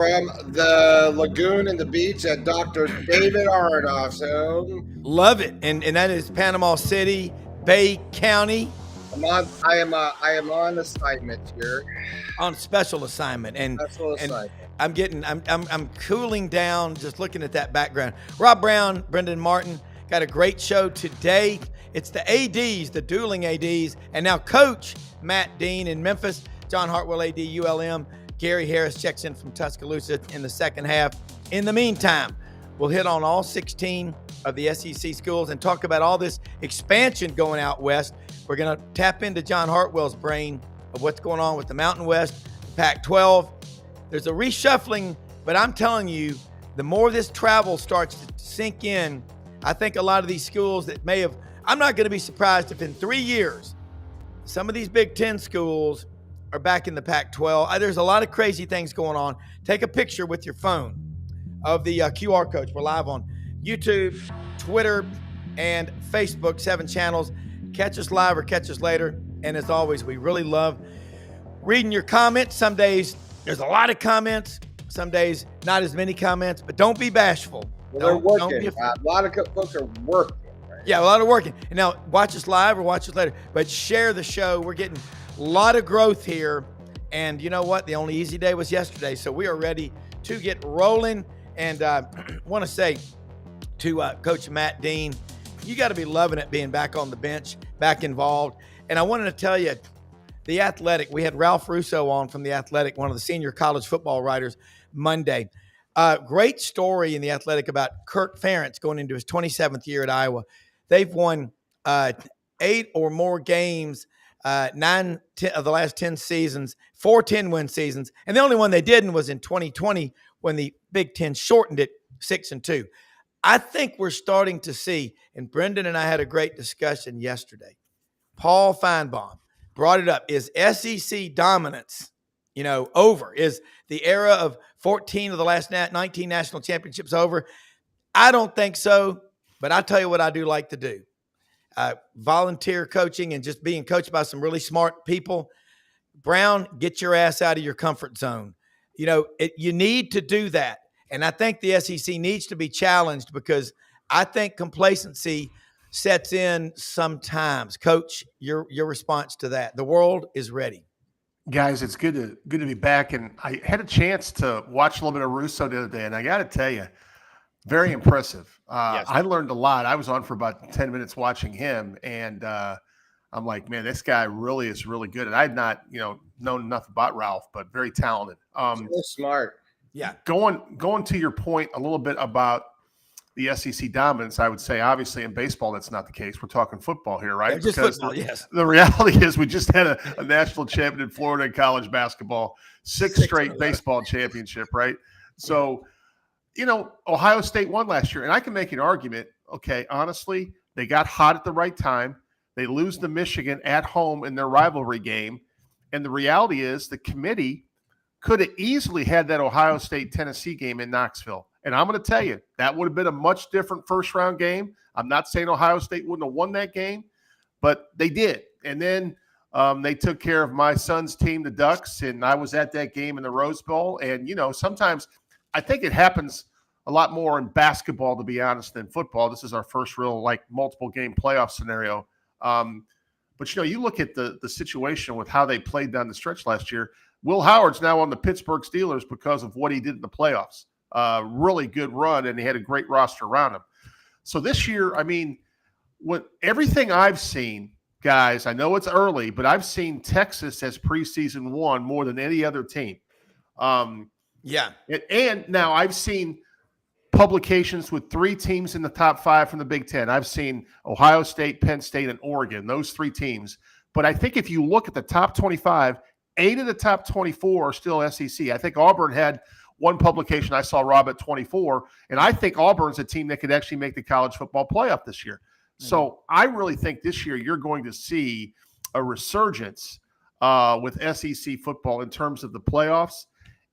From the lagoon and the beach at Dr. David Arnoff's home. Love it. And that is Panama City, Bay County. I am on assignment here. On special assignment. Special assignment. I'm cooling down just looking at that background. Rob Brown, Brendan Martin, got a great show today. It's the ADs, the dueling ADs, and now Coach Matt Dean in Memphis, John Hartwell, AD, ULM. Gary Harris checks in from Tuscaloosa in the second half. In the meantime, we'll hit on all 16 of the SEC schools and talk about all this expansion going out west. We're going to tap into John Hartwell's brain of what's going on with the Mountain West, Pac-12. There's a reshuffling, but I'm telling you, the more this travel starts to sink in, I think a lot of these schools that may have, I'm not going to be surprised if in 3 years, some of these Big Ten schools are back in the Pac-12. There's a lot of crazy things going on. Take a picture with your phone of the QR codes. We're live on YouTube, Twitter, and Facebook, 7 channels. Catch us live or catch us later. And as always, we really love reading your comments. Some days there's a lot of comments. Some days not as many comments, but don't be bashful. Well, they're working. A lot of folks are working. Right? Yeah, a lot of working. And now watch us live or watch us later, but share the show. We're getting a lot of growth here. And you know what? The only easy day was yesterday. So we are ready to get rolling. And I want to say to Coach Matt Dean, you got to be loving it being back on the bench, back involved. And I wanted to tell you, The Athletic, we had Ralph Russo on from The Athletic, one of the senior college football writers, Monday. Great story in The Athletic about Kirk Ferentz going into his 27th year at Iowa. They've won 8 or more games, 9 of the last 10 seasons, 4 10-win seasons. And the only one they didn't was in 2020 when the Big Ten shortened it 6-2. I think we're starting to see, and Brendan and I had a great discussion yesterday. Paul Feinbaum brought it up. Is SEC dominance, over? Is the era of 14 of the last 19 national championships over? I don't think so, but I'll tell you what I do like to do. Volunteer coaching and just being coached by some really smart people. Brown, get your ass out of your comfort zone. You need to do that. And I think the SEC needs to be challenged because I think complacency sets in sometimes. Coach, your response to that. The world is ready. Guys, it's good to be back. And I had a chance to watch a little bit of Russo the other day, and I got to tell you, very impressive. Yes. I learned a lot. I was on for about 10 minutes watching him, and I'm like, man, this guy really is really good. And I had not, known enough about Ralph, but very talented. So smart. Yeah. Going to your point a little bit about the SEC dominance, I would say obviously in baseball that's not the case. We're talking football here, right? Yeah, just because football, yes. The reality is we just had a national champion in Florida in college basketball, six straight baseball championship, right? So, Ohio State won last year, and I can make an argument, okay, honestly, they got hot at the right time. They lose to Michigan at home in their rivalry game, and the reality is the committee could have easily had that Ohio State-Tennessee game in Knoxville. And I'm going to tell you, that would have been a much different first-round game. I'm not saying Ohio State wouldn't have won that game, but they did. And then they took care of my son's team, the Ducks, and I was at that game in the Rose Bowl. And, sometimes I think it happens a lot more in basketball, to be honest, than football. This is our first real, multiple-game playoff scenario. But, you look at the situation with how they played down the stretch last year. Will Howard's now on the Pittsburgh Steelers because of what he did in the playoffs. Really good run, and he had a great roster around him. So this year, everything I've seen, guys, I know it's early, but I've seen Texas as preseason one more than any other team. Yeah. And now I've seen publications with 3 teams in the top 5 from the Big Ten. I've seen Ohio State, Penn State, and Oregon, those 3 teams. But I think if you look at the top 25, 8 of the top 24 are still SEC. I think Auburn had one publication I saw, Rob, at 24, and I think Auburn's a team that could actually make the college football playoff this year. Mm-hmm. So I really think this year you're going to see a resurgence with SEC football in terms of the playoffs.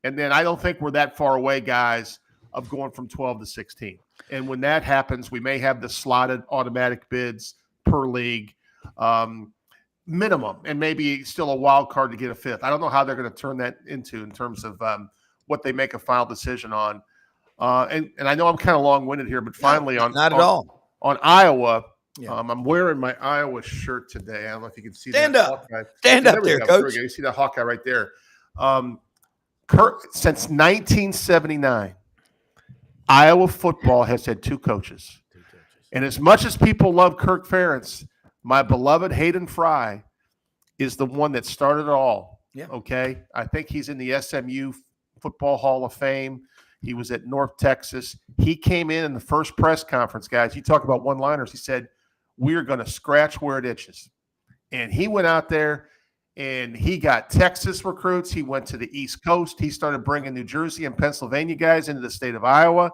And then I don't think we're that far away, guys, of going from 12 to 16. And when that happens, we may have the slotted automatic bids per league minimum, and maybe still a wild card to get a 5th. I don't know how they're going to turn that into in terms of what they make a final decision on. And I know I'm kind of long-winded here, but finally not at all. On Iowa, Yeah. I'm wearing my Iowa shirt today. I don't know if you can see Stand that. up. Hawkeye. Stand Yeah, up there, There Coach. we go. You see that Hawkeye right there. Since 1979, Iowa football has had two coaches. And as much as people love Kirk Ferentz, my beloved Hayden Fry is the one that started it all. Yeah. Okay. I think he's in the SMU Football Hall of Fame. He was at North Texas. He came in the first press conference, guys. You talk about one-liners. He said, "We're going to scratch where it itches." And he went out there and he got Texas recruits. He went to the East Coast. He started bringing New Jersey and Pennsylvania guys into the state of Iowa,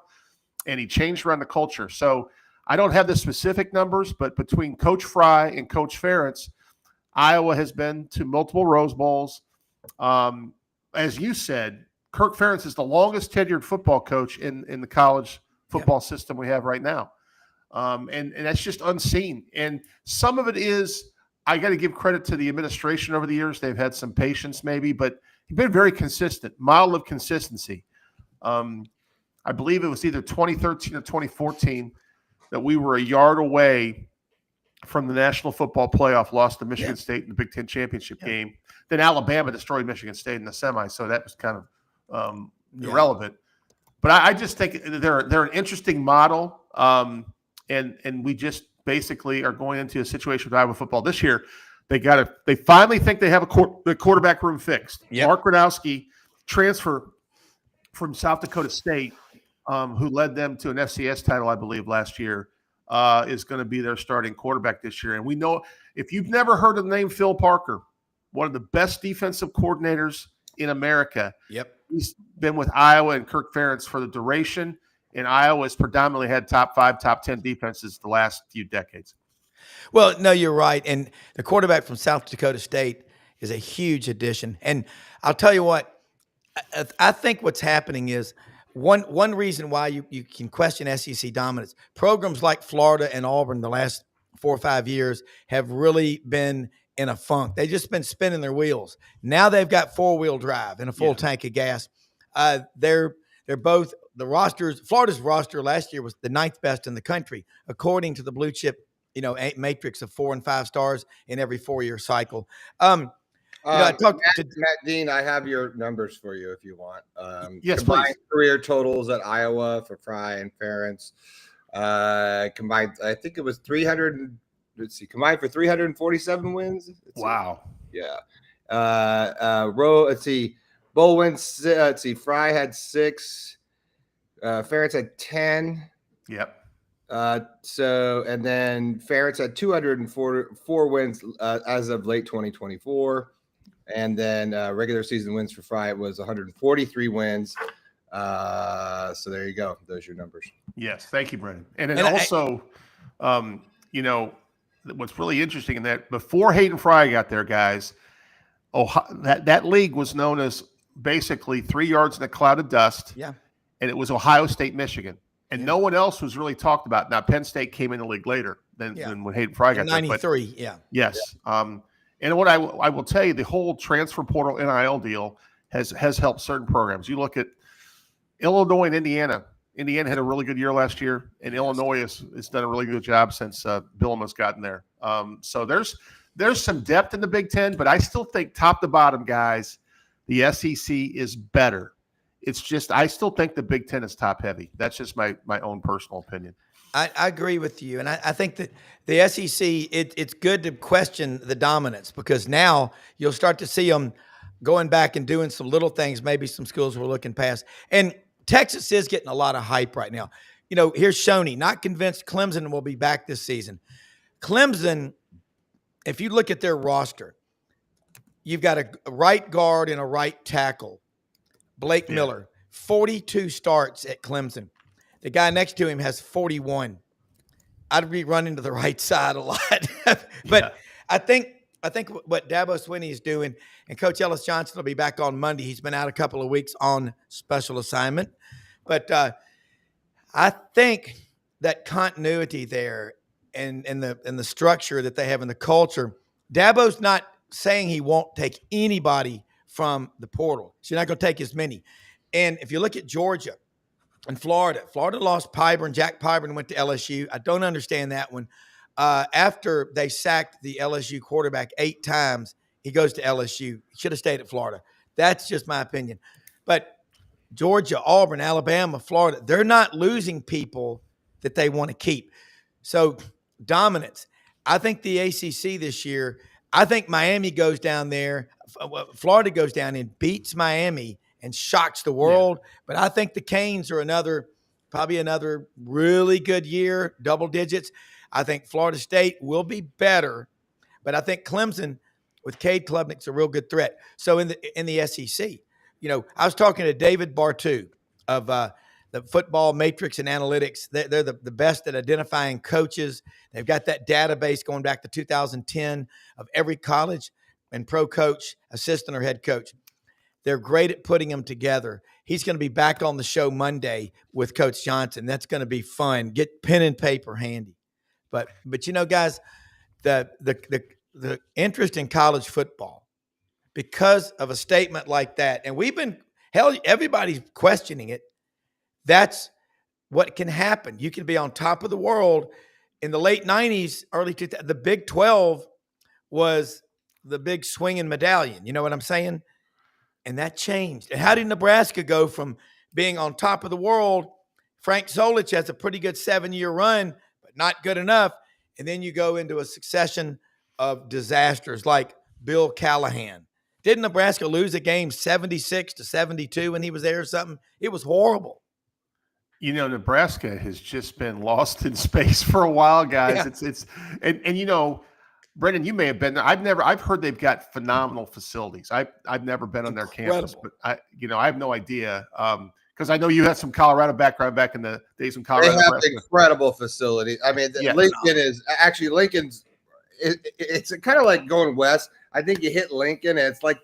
and he changed around the culture. So I don't have the specific numbers, but between Coach Fry and Coach Ferentz, Iowa has been to multiple Rose Bowls. As you said, Kirk Ferentz is the longest tenured football coach in the college football system we have right now. And that's just unseen. And some of it is, I got to give credit to the administration over the years. They've had some patience maybe, but he's been very consistent, model of consistency. I believe it was either 2013 or 2014 that we were a yard away from the National Football Playoff, lost to Michigan State in the Big Ten championship game. Then Alabama destroyed Michigan State in the semi, so that was kind of irrelevant. But I just think they're an interesting model, and we just basically are going into a situation with Iowa football this year. They finally think they have the quarterback room fixed. Yep. Mark Radowski, transfer from South Dakota State, who led them to an FCS title, I believe, last year, is going to be their starting quarterback this year. And we know, if you've never heard of the name Phil Parker, one of the best defensive coordinators in America. Yep. He's been with Iowa and Kirk Ferentz for the duration, and Iowa has predominantly had top 5, top 10 defenses the last few decades. Well, no, you're right. And the quarterback from South Dakota State is a huge addition. And I'll tell you what, I think what's happening is one reason why you can question SEC dominance. Programs like Florida and Auburn the last 4 or 5 years have really been in a funk. They've just been spinning their wheels. Now they've got 4-wheel drive and a full tank of gas. They're both the rosters. Florida's roster last year was the 9th best in the country, according to the blue chip, matrix of 4 and 5 stars in every 4-year cycle. I talked to Matt Dean. I have your numbers for you if you want. Yes, combined please. Career totals at Iowa for Fry and Ferentz. Combined, I think it was 300. Let's see, combined for 347 wins. Wow. Yeah. Let's see, bowl wins. Let's see, Fry had 6. Ferentz had 10. Yep. And then Ferentz had 204 wins as of late 2024. And then regular season wins for Fry was 143 wins. So there you go. Those are your numbers. Yes. Thank you, Brendan. And then also, what's really interesting in that before Hayden Fry got there, guys, that league was known as basically 3 yards in a cloud of dust. Yeah. And it was Ohio State, Michigan. And no one else was really talked about. Now, Penn State came in the league later than when Hayden Fry got there. 93, Yes. And what I will tell you, the whole transfer portal NIL deal has helped certain programs. You look at Illinois and Indiana. Indiana had a really good year last year, and Illinois has done a really good job since Bielema's gotten there. So there's some depth in the Big Ten, but I still think top to bottom, guys, the SEC is better. It's just I still think the Big Ten is top heavy. That's just my own personal opinion. I agree with you, and I think that the SEC it's good to question the dominance because now you'll start to see them going back and doing some little things. Maybe some schools we're looking past, and Texas is getting a lot of hype right now. Here's Shoney, not convinced Clemson will be back this season. Clemson, if you look at their roster, you've got a right guard and a right tackle. Blake Miller, 42 starts at Clemson. The guy next to him has 41. I'd be running to the right side a lot. But I think what Dabo Swinney is doing, and Coach Ellis Johnson will be back on Monday. He's been out a couple of weeks on special assignment. But I think that continuity there and the structure that they have in the culture, Dabo's not saying he won't take anybody from the portal. So you're not going to take as many. And if you look at Georgia and Florida lost Jack Pyburn went to LSU. I don't understand that one. After they sacked the LSU quarterback 8 times, he goes to LSU. He should have stayed at Florida. That's just my opinion. But Georgia, Auburn, Alabama, Florida, they're not losing people that they want to keep. So dominance. I think the ACC this year, I think Miami goes down there. Florida goes down and beats Miami and shocks the world. Yeah. But I think the Canes are probably another really good year, double digits. I think Florida State will be better, but I think Clemson with Cade Klubnik's a real good threat. So in the SEC, I was talking to David Bartu of the Football Matrix and Analytics. They're the best at identifying coaches. They've got that database going back to 2010 of every college and pro coach, assistant or head coach. They're great at putting them together. He's going to be back on the show Monday with Coach Johnson. That's going to be fun. Get pen and paper handy. But guys, the interest in college football, because of a statement like that, and everybody's questioning it. That's what can happen. You can be on top of the world. In the late 90s, early 2000s, the Big 12 was the big swinging medallion. You know what I'm saying? And that changed. And how did Nebraska go from being on top of the world? Frank Solich has a pretty good 7-year run, but not good enough. And then you go into a succession of disasters like Bill Callahan. Didn't Nebraska lose a game 76-72 when he was there or something? It was horrible. Nebraska has just been lost in space for a while, guys. Yeah. And Brendan, you may have been there. I've heard they've got phenomenal facilities. I've never been on their campus, but I have no idea. Because I know you had some Colorado background back in the days when Colorado. They have incredible facilities. I mean, Lincoln's. It's kind of like going west. I think you hit Lincoln, and it's like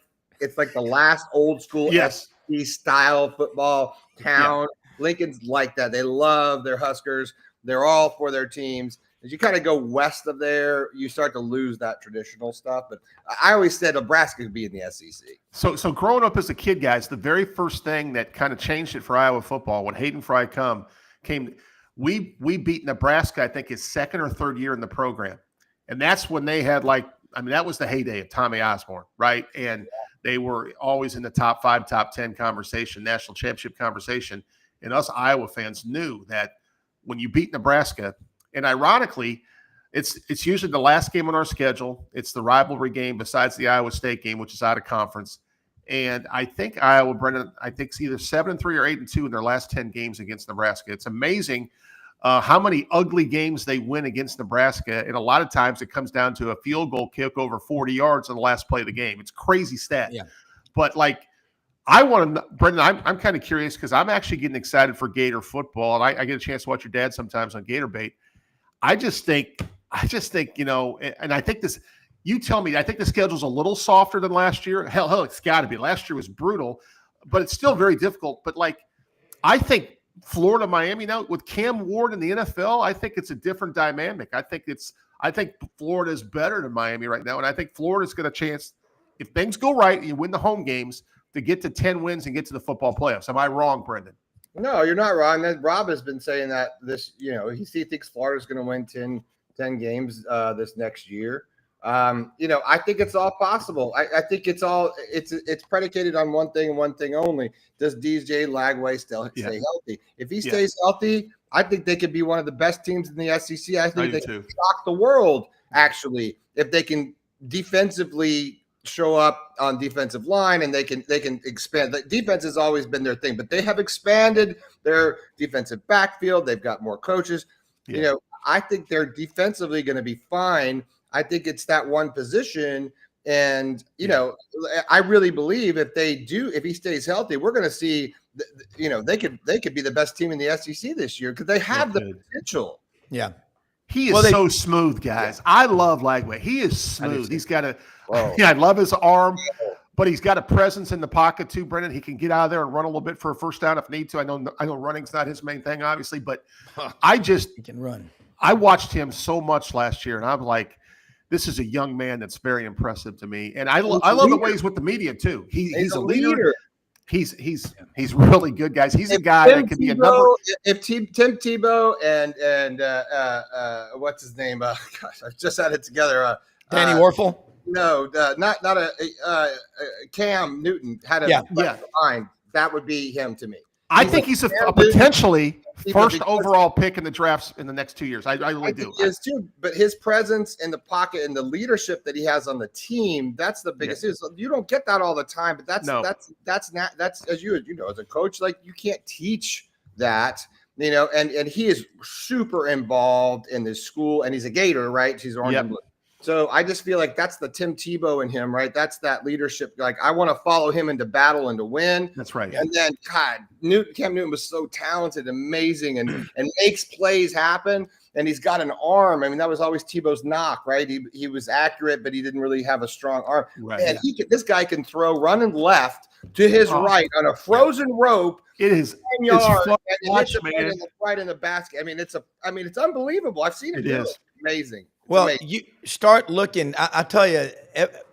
the last old school SEC style football town. Yeah. Lincoln's like that. They love their Huskers. They're all for their teams. As you kind of go west of there, you start to lose that traditional stuff. But I always said Nebraska could be in the SEC. So growing up as a kid, guys, the very first thing that kind of changed it for Iowa football when Hayden Fry came, we beat Nebraska, I think, his second or third year in the program. And that's when they had that was the heyday of Tommy Osborne, right? And they were always in the top 5, top 10 conversation, national championship conversation. And us Iowa fans knew that when you beat Nebraska, and ironically, it's usually the last game on our schedule. It's the rivalry game besides the Iowa State game, which is out of conference. And I think Iowa, Brendan, it's either 7-3 or 8-2 in their last 10 games against Nebraska. It's amazing how many ugly games they win against Nebraska. And a lot of times it comes down to a field goal kick over 40 yards on the last play of the game. It's a crazy stat. Yeah. But I want to, Brendan, I'm kind of curious because I'm actually getting excited for Gator football. And I get a chance to watch your dad sometimes on Gator Bait. I just think, and I think this, you tell me, I think the schedule's a little softer than last year. Hell, it's got to be. Last year was brutal, but it's still very difficult. But I think Florida, Miami now with Cam Ward in the NFL, I think it's a different dynamic. I think Florida is better than Miami right now. And I think Florida's got a chance, if things go right and you win the home games, to get to 10 wins and get to the football playoffs. Am I wrong, Brendan? No, you're not wrong. Rob has been saying that he thinks Florida's going to win 10 games this next year. I think it's all possible. I think it's predicated on one thing and one thing only. Does DJ Lagway still stay healthy? If he stays healthy, I think they could be one of the best teams in the SEC. I think they can shock the world, actually, if they can defensively show up on defensive line and they can expand. The defense has always been their thing, but they have expanded their defensive backfield. They've got more coaches. Yeah. I think they're defensively going to be fine. I think it's that one position. And, I really believe if he stays healthy, we're going to see, they could be the best team in the SEC this year because they have the potential. Yeah. He is so smooth, guys. Yeah. I love Lagway. He is smooth. He's got I love his arm, but he's got a presence in the pocket too, Brendan. He can get out of there and run a little bit for a first down if need to. I know running's not his main thing, obviously, but he can run. I watched him so much last year, and I'm like, this is a young man that's very impressive to me. And I love the way he's with the media too. He's a leader. He's really good, guys. He's a guy that could be a number. If Tim Tebow and what's his name? Gosh, I just had it together. Danny Warfel. No, not a Cam Newton had a line. That would be him to me. I think he's a potentially first overall pick in the drafts in the next 2 years. I really do. He is too, but his presence in the pocket and the leadership that he has on the team, that's the biggest. Yeah. You don't get that all the time, but that's as you know, as a coach, like you can't teach that, you know, and he is super involved in this school, and he's a Gator, right? He's orange and blue. So I just feel like that's the Tim Tebow in him, right? That's that leadership. Like I want to follow him into battle and to win. That's right. And then Cam Newton was so talented, amazing, and makes plays happen. And he's got an arm. I mean, that was always Tebow's knock, right? He was accurate, but he didn't really have a strong arm. Right. And this guy can throw running left to his right on a frozen rope. It is 10 yards and hits it right in the basket. I mean, it's unbelievable. I've seen it. It is amazing. Well, you start looking. I tell you,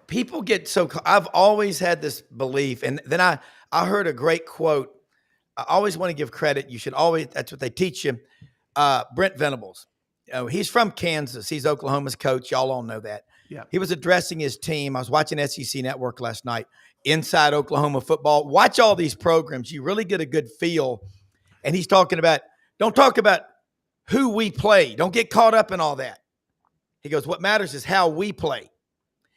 people get so. I've always had this belief, and then I heard a great quote. I always want to give credit. You should always. That's what they teach you. Brent Venables. He's from Kansas. He's Oklahoma's coach. Y'all all know that. Yeah. He was addressing his team. I was watching SEC Network last night. Inside Oklahoma football. Watch all these programs. You really get a good feel. And he's talking about. Don't talk about who we play. Don't get caught up in all that. He goes, what matters is how we play.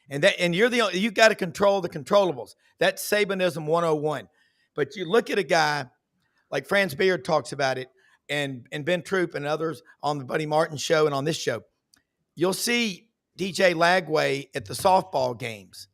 And you got to control the controllables. That's Sabanism 101. But you look at a guy like Franz Beard talks about it, and Ben Troop and others on the Buddy Martin show and on this show. You'll see DJ Lagway at the softball games,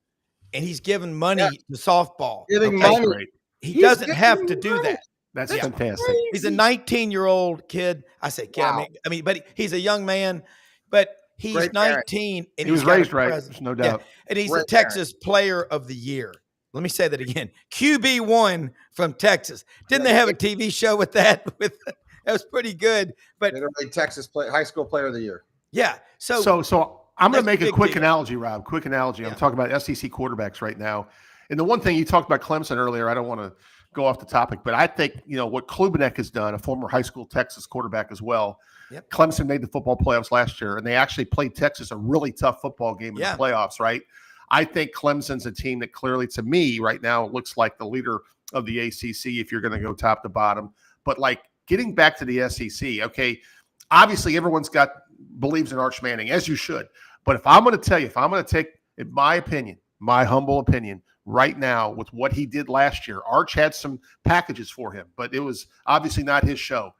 and he's giving money to softball. Giving money. He doesn't have to do that. That's fantastic. He's a 19-year-old kid. I say kid. Wow. I mean, but he's a young man. But he's 19, and he was raised right. There's no doubt. Yeah. And he's the Texas Player of the Year. Let me say that again. QB1 from Texas. Didn't they have a TV show with that? That was pretty good. But Texas high school Player of the Year. Yeah. So I'm going to make a quick analogy, Rob. Quick analogy. Yeah. I'm talking about SEC quarterbacks right now. And the one thing you talked about Clemson earlier, I don't want to go off the topic, but I think, you know, what Klubenek has done, a former high school Texas quarterback as well. Yep. Clemson made the football playoffs last year, and they actually played Texas a really tough football game in the playoffs, right? I think Clemson's a team that clearly, to me, right now, looks like the leader of the ACC if you're going to go top to bottom. But, like, getting back to the SEC, okay, obviously everyone's believes in Arch Manning, as you should. But if I'm going to take, in my opinion, my humble opinion, right now with what he did last year, Arch had some packages for him, but it was obviously not his show.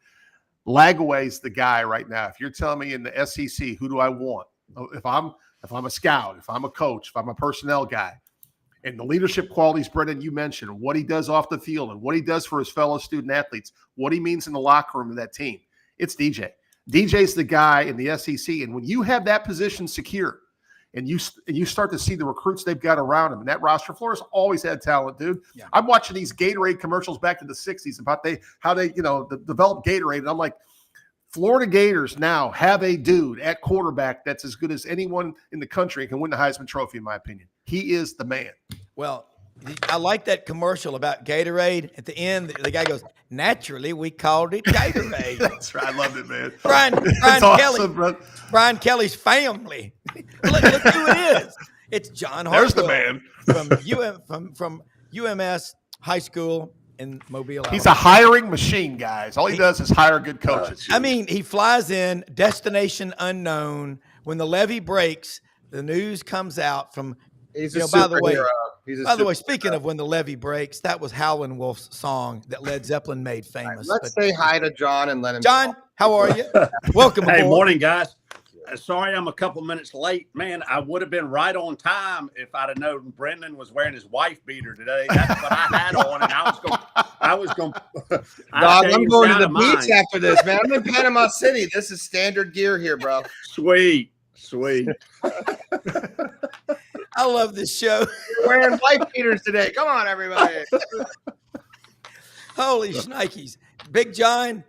Lagway's the guy right now. If you're telling me in the SEC, who do I want? If I'm a scout, if I'm a coach, if I'm a personnel guy, and the leadership qualities, Brendan, you mentioned, what he does off the field and what he does for his fellow student athletes, what he means in the locker room of that team, it's DJ. DJ's the guy in the SEC, and when you have that position secure, and you start to see the recruits they've got around him, and that roster, Florida's always had talent, dude. Yeah. I'm watching these Gatorade commercials back in the 60s about how they developed Gatorade, and I'm like, Florida Gators now have a dude at quarterback that's as good as anyone in the country and can win the Heisman Trophy, in my opinion. He is the man. Well, I like that commercial about Gatorade. At the end, the guy goes, naturally, we called it Gatorade. That's right. I loved it, man. Brian Kelly, awesome, Brian Kelly's family. look who it is. It's John Hartwell. There's the man. from UMS High School in Mobile. He's a hiring machine, guys. All he does is hire good coaches. I mean, he flies in, destination unknown. When the levee breaks, the news comes out from. He's a superhero. By the way, speaking of when the levee breaks, that was Howlin' Wolf's song that Led Zeppelin made famous. Let's say hi to John and let him. John, how are you? Welcome aboard. Hey, morning, guys. Sorry I'm a couple minutes late. Man, I would have been right on time if I'd have known Brendan was wearing his wife beater today. That's what I had on, and I was going. Dog, I'm going to the beach after this, man. I'm in Panama City. This is standard gear here, bro. Sweet. I love this show. You're wearing wife beaters today. Come on, everybody. Holy shnikes. Big John,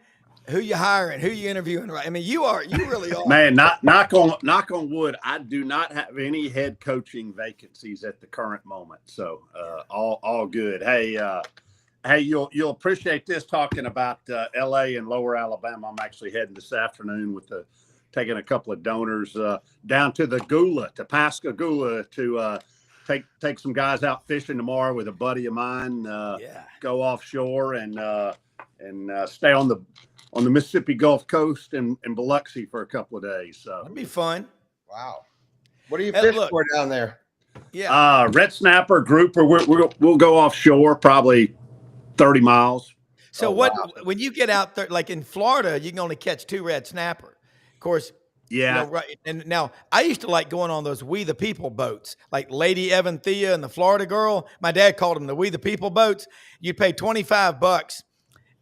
who you hiring? Who you interviewing? Right? I mean, you really are. Man, knock on wood. I do not have any head coaching vacancies at the current moment. So all good. Hey, Hey, you'll appreciate this talking about L.A. and Lower Alabama. I'm actually heading this afternoon with taking a couple of donors down to the Gula, to Pascagoula, to take some guys out fishing tomorrow with a buddy of mine. Go offshore and stay on the Mississippi Gulf Coast and Biloxi for a couple of days. So that'd be fun. Wow. What do you fish for down there? Yeah. Red snapper, grouper. We'll go offshore probably 30 miles. So when you get out there, like in Florida, you can only catch 2 red snapper. Of course. Yeah. You know, right. And now I used to like going on those We the People boats, like Lady Evanthea and the Florida Girl. My dad called them the We the People boats. You'd pay $25.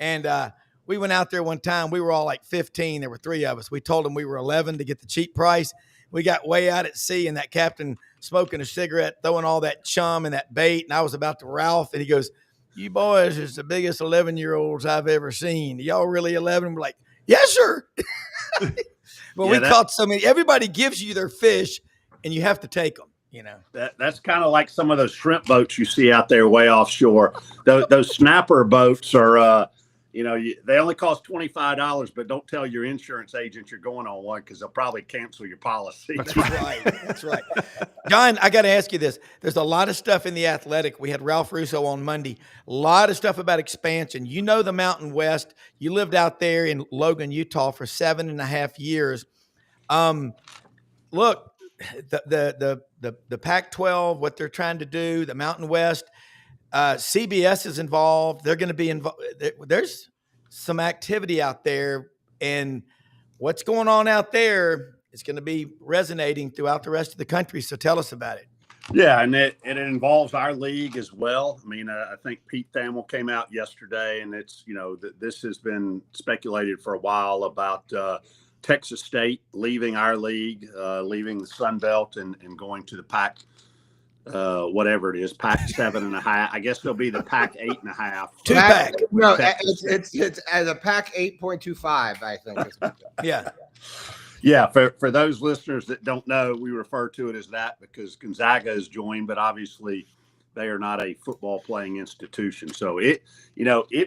And we went out there one time. We were all like 15. There were 3 of us. We told them we were 11 to get the cheap price. We got way out at sea, and that captain smoking a cigarette, throwing all that chum and that bait. And I was about to Ralph, and he goes, "You boys is the biggest 11-year-olds I've ever seen. Y'all really 11?" We're like, "Yes, sir." Well, we caught so many. Everybody gives you their fish, and you have to take them. You know, that's kind of like some of those shrimp boats you see out there way offshore. Those snapper boats are, they only cost $25, but don't tell your insurance agent you're going on one because they'll probably cancel your policy. That's right. That's right. John, I got to ask you this. There's a lot of stuff in the Athletic. We had Ralph Russo on Monday. A lot of stuff about expansion. You know the Mountain West. You lived out there in Logan, Utah for 7.5 years. Look, the Pac-12, what they're trying to do, the Mountain West, CBS is involved. They're going to be involved. There's some activity out there, and what's going on out there is going to be resonating throughout the rest of the country. So tell us about it. Yeah, and it involves our league as well. I mean, I think Pete Thamel came out yesterday, and it's, this has been speculated for a while about Texas State leaving our league, leaving the Sun Belt and going to the Pac, whatever it is, Pac 7.5. I guess they'll be the Pac 8.5. 2-pack. No, it's as a Pac 8.25, I think. Yeah. Yeah, for those listeners that don't know, we refer to it as that because Gonzaga has joined, but obviously they are not a football playing institution. So it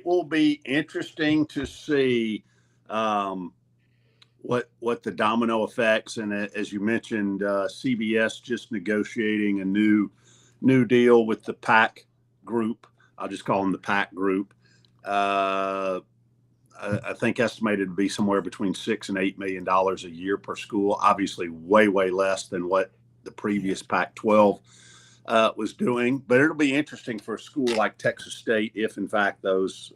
will be interesting to see what the domino effects, and as you mentioned, CBS just negotiating a new deal with the PAC group. I'll just call them the PAC group. I think estimated to be somewhere between $6 and $8 million a year per school. Obviously, way less than what the previous Pac-12 was doing. But it'll be interesting for a school like Texas State if, in fact, those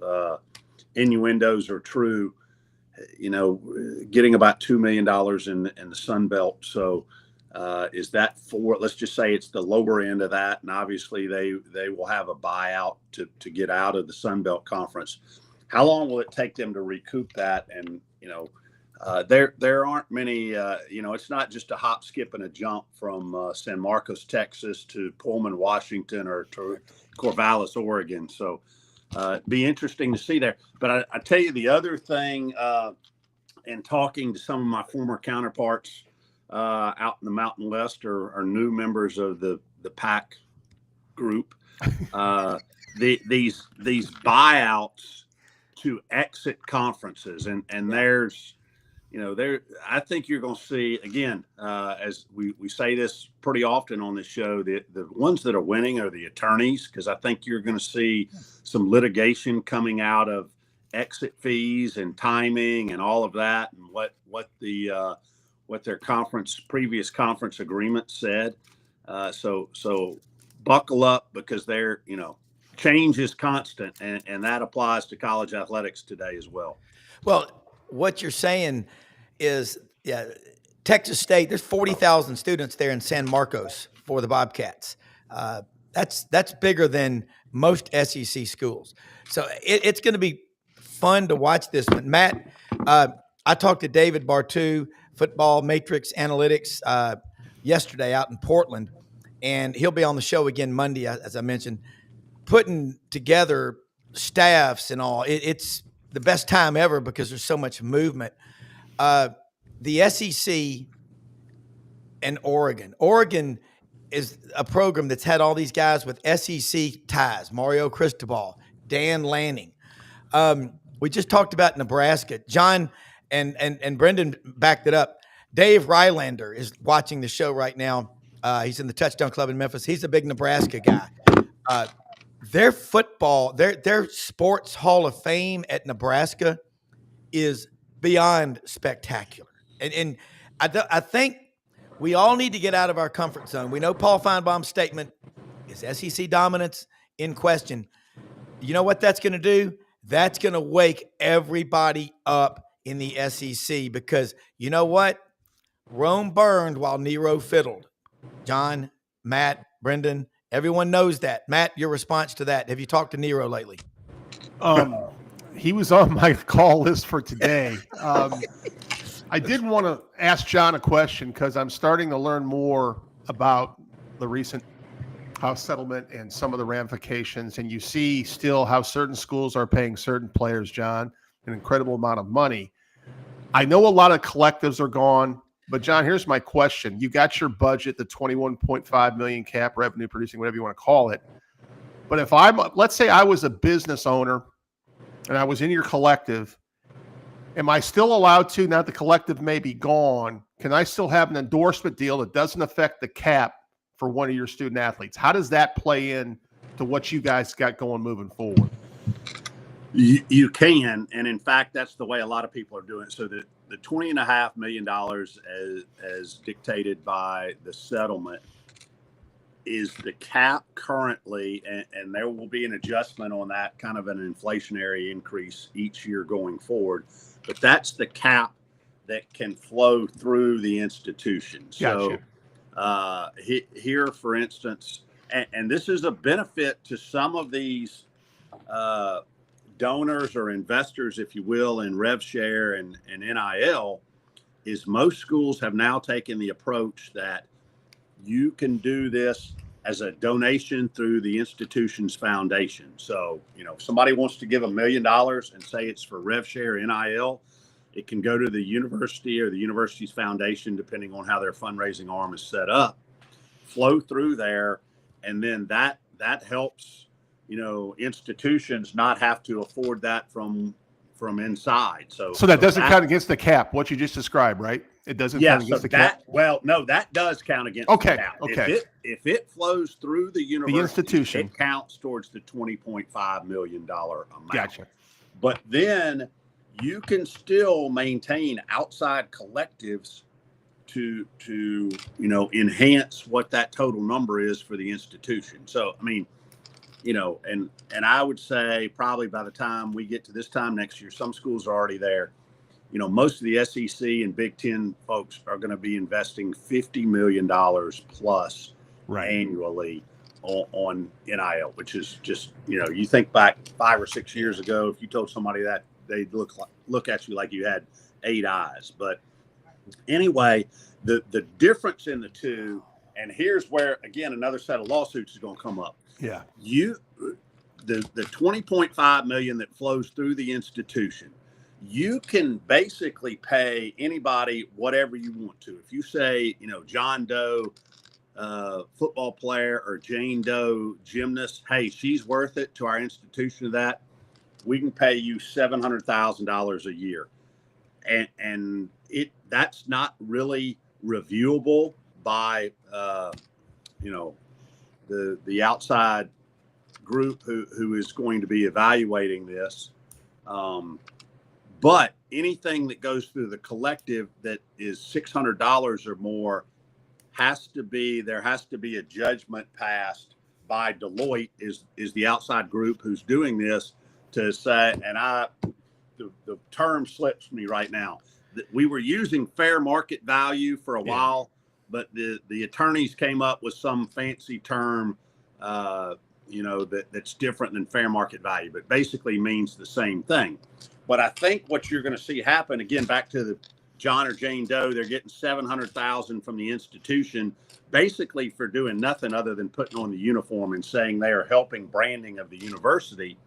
innuendos are true. Getting about $2 million in the Sun Belt. So is that for? Let's just say it's the lower end of that, and obviously they will have a buyout to get out of the Sun Belt Conference. How long will it take them to recoup that? And, there aren't many, it's not just a hop, skip, and a jump from San Marcos, Texas to Pullman, Washington, or to Corvallis, Oregon. So be interesting to see there. But I tell you the other thing, in talking to some of my former counterparts out in the Mountain West or new members of the PAC group, these buyouts to exit conferences, and there's, I think you're going to see again, as we say this pretty often on this show, the ones that are winning are the attorneys, because I think you're going to see some litigation coming out of exit fees and timing and all of that, and what their previous conference agreement said. So buckle up, because they're, change is constant, and that applies to college athletics today as well. Well, what you're saying is, Texas State, there's 40,000 students there in San Marcos for the Bobcats. That's bigger than most SEC schools. So it's going to be fun to watch this. But Matt, I talked to David Bartu, Football Matrix Analytics, yesterday out in Portland, and he'll be on the show again Monday, as I mentioned, putting together staffs and all. It's the best time ever because there's so much movement. The SEC and Oregon is a program that's had all these guys with SEC ties. Mario Cristobal, Dan Lanning. We just talked about Nebraska. John and Brendan backed it up. Dave Rylander is watching the show right now. He's in the Touchdown Club in Memphis. He's a big Nebraska guy. Their football, their sports hall of fame at Nebraska is beyond spectacular. And I think we all need to get out of our comfort zone. We know Paul Feinbaum's statement is SEC dominance in question. You know what that's going to do? That's going to wake everybody up in the SEC because you know what? Rome burned while Nero fiddled. John, Matt, Brendan, everyone knows that. Matt, your response to that. Have you talked to Nero lately? He was on my call list for today. I did want to ask John a question because I'm starting to learn more about the recent House settlement and some of the ramifications. And you see still how certain schools are paying certain players, John, an incredible amount of money. I know a lot of collectives are gone, but John, here's my question. You got your budget, the 21.5 million cap revenue producing, whatever you want to call it. But if let's say I was a business owner and I was in your collective, am I still allowed to, now the collective may be gone, can I still have an endorsement deal that doesn't affect the cap for one of your student athletes? How does that play in to what you guys got going moving forward? You can, and in fact, that's the way a lot of people are doing it. So the $20.5 million as dictated by the settlement is the cap currently, and there will be an adjustment on that, kind of an inflationary increase each year going forward. But that's the cap that can flow through the institution. Gotcha. So here, for instance, and this is a benefit to some of these donors or investors, if you will, in rev share and NIL, is most schools have now taken the approach that you can do this as a donation through the institution's foundation. So, if somebody wants to give $1 million and say it's for rev share NIL, it can go to the university or the university's foundation, depending on how their fundraising arm is set up, flow through there. And then that helps, institutions not have to afford that from inside. So that doesn't count against the cap, what you just described, right? It doesn't count against the cap? Well, no, that does count against the cap. Okay. If it flows through the university, the institution, it counts towards the $20.5 million amount. Gotcha. But then you can still maintain outside collectives to enhance what that total number is for the institution. So, and I would say probably by the time we get to this time next year, some schools are already there. Most of the SEC and Big Ten folks are going to be investing $50 million plus annually on NIL, which is just, you think back 5 or 6 years ago, if you told somebody that, they'd look at you like you had 8 eyes. But anyway, the difference in the two, and here's where, again, another set of lawsuits is going to come up. Yeah. The $20.5 million that flows through the institution, you can basically pay anybody whatever you want to. If you say, John Doe football player or Jane Doe gymnast, hey, she's worth it to our institution of that, we can pay you $700,000 a year. And that's not really reviewable by the outside group who is going to be evaluating this. But anything that goes through the collective that is $600 or more there has to be a judgment passed by Deloitte is the outside group who's doing this to say, and the term slips me right now, that we were using fair market value for a while, but the attorneys came up with some fancy term, that's different than fair market value, but basically means the same thing. But I think what you're going to see happen, again, back to the John or Jane Doe, they're getting $700,000 from the institution, basically for doing nothing other than putting on the uniform and saying they are helping branding of the university.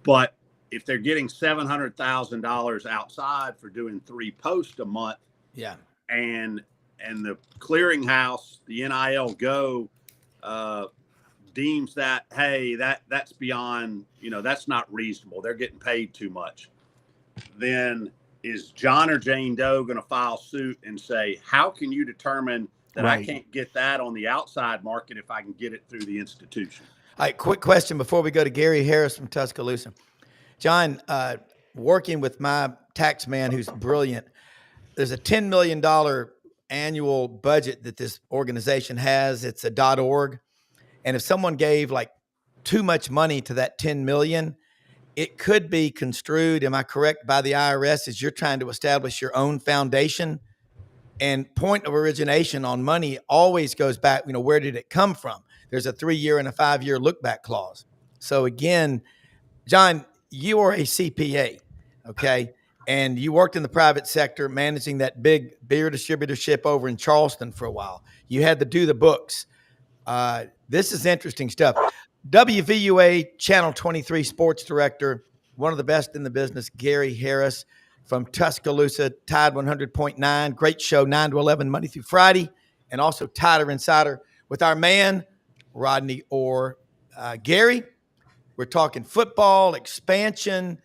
But if they're getting $700,000 outside for doing 3 posts a month, and the clearinghouse, the NIL Go deems that, hey, that's beyond, that's not reasonable, they're getting paid too much, then is John or Jane Doe going to file suit and say, how can you determine that I can't get that on the outside market if I can get it through the institution? All right, quick question before we go to Gary Harris from Tuscaloosa. John, working with my tax man who's brilliant, there's a $10 million annual budget that this organization has. It's a .org. And if someone gave like too much money to that 10 million, it could be construed, am I correct, by the IRS as you're trying to establish your own foundation. And point of origination on money always goes back, where did it come from? There's a 3-year and a 5-year look back clause. So again, John, you are a CPA, okay? And you worked in the private sector managing that big beer distributorship over in Charleston for a while. You had to do the books. This is interesting stuff. WVUA Channel 23 sports director, one of the best in the business, Gary Harris from Tuscaloosa, Tide 100.9. Great show, 9 to 11, Monday through Friday. And also Tider Insider with our man, Rodney Orr. Gary, we're talking football, expansion.